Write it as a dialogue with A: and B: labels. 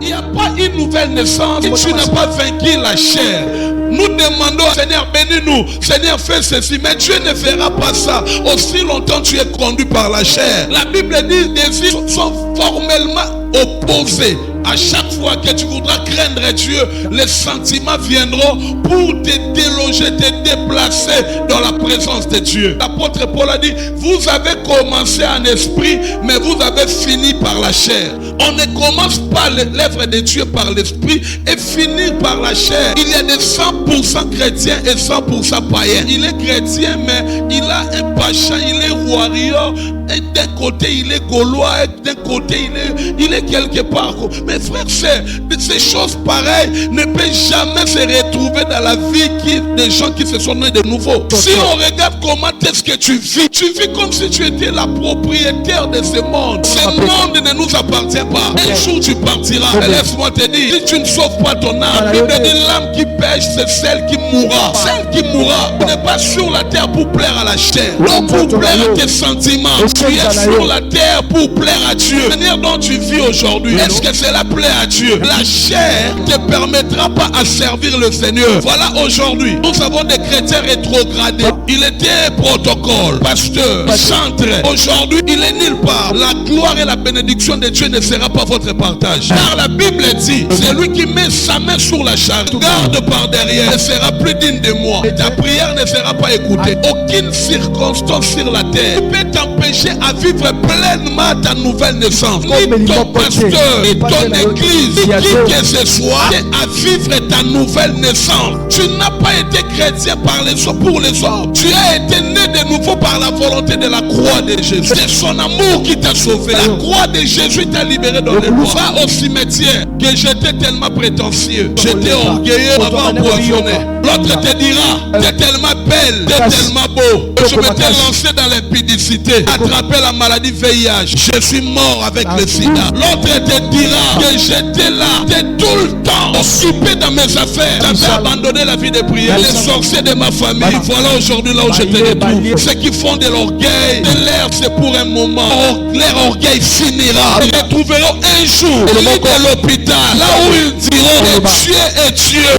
A: Il n'y a pas une nouvelle naissance si tu n'as pas vaincu la chair. Nous demandons, Seigneur, bénis-nous. Seigneur, fais ceci. Mais Dieu ne fera pas ça aussi longtemps tu es conduit par la chair. La Bible dit que les désirs sont formellement opposés. À chaque fois que tu voudras craindre Dieu, les sentiments viendront pour te déloger, te déplacer dans la présence de Dieu. L'apôtre Paul a dit, vous avez commencé en esprit, mais vous avez fini par la chair. On ne commence pas l'œuvre de Dieu par l'esprit et finit par la chair. Il y a des 100% chrétiens et 100% païens. Il est chrétien, mais il a un pacha, il est warrior. Et d'un côté il est gaulois, et d'un côté il est quelque part. Mais frère, ces choses pareilles ne peuvent jamais se retrouver dans la vie des gens qui se sont nés de nouveau. Si on regarde comment est-ce que tu vis comme si tu étais la propriétaire de ce monde. Ce monde ne nous appartient pas. Un jour tu partiras. Mais laisse-moi te dire, si tu ne sauves pas ton âme, la Bible dit l'âme qui pêche, c'est celle qui mourra. Celle qui mourra. Tu n'es pas sur la terre pour plaire à la chair, non pour plaire à tes sentiments. Tu es sur la terre pour plaire à Dieu. La manière dont tu vis aujourd'hui, est-ce que cela plaît à Dieu? La chair ne te permettra pas à servir le Seigneur. Voilà, aujourd'hui, nous avons des chrétiens rétrogradés. Il était protocole, pasteur, chantre. Aujourd'hui, il est nulle part. La gloire et la bénédiction de Dieu ne sera pas votre partage. Car la Bible dit, celui qui met sa main sur la charge, garde par derrière, ne sera plus digne de moi. Et ta prière ne sera pas écoutée. Aucune circonstance sur la terre ne peut t'empêcher à vivre pleinement ta nouvelle naissance. Ni ton pasteur, ni ton église, qui que ce soit, à vivre ta nouvelle naissance. Tu n'as pas été chrétien par les hommes, pour les hommes. Tu as été né de nouveau par la volonté de la croix de Jésus. C'est son amour qui t'a sauvé. La croix de Jésus t'a libéré dans les bois. Va au cimetière que j'étais tellement prétentieux, j'étais orgueilleux, avant empoisonné. L'autre te dira, t'es tellement belle, t'es tellement beau. Je m'étais lancé dans l'impudicité, attrapé la maladie VIH. Je suis mort avec le sida. L'autre te dira que j'étais là, t'es tout le temps occupé dans mes affaires. J'avais abandonné la vie de prière. Les sorciers de ma famille, voilà aujourd'hui là où je te retrouve. Ceux qui font de l'orgueil, de l'air c'est pour un moment. Leur orgueil finira. Ils me trouveront un jour de l'hôpital, là où ils diront que Dieu est Dieu.